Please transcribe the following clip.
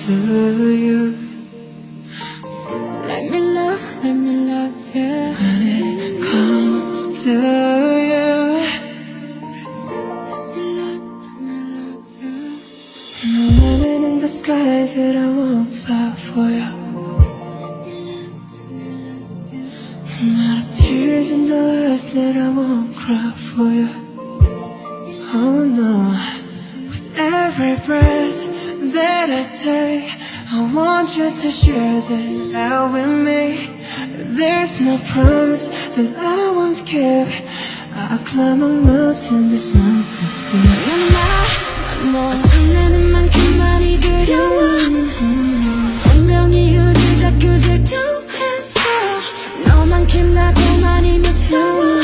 to you. Let me love you. When it comes to you, no limit in the sky that I won't fly for you. No matter tears in the eyes that I won't cry for you. Oh no, with every breath that I take, I want you to share that out with me. There's no promise that I won't keep. I'll climb a mountain that's not too steep. 너 설레는 만큼 많이 두려워. 운명이 우릴 자꾸 질투했어. 너만큼 나도 많이 무서워.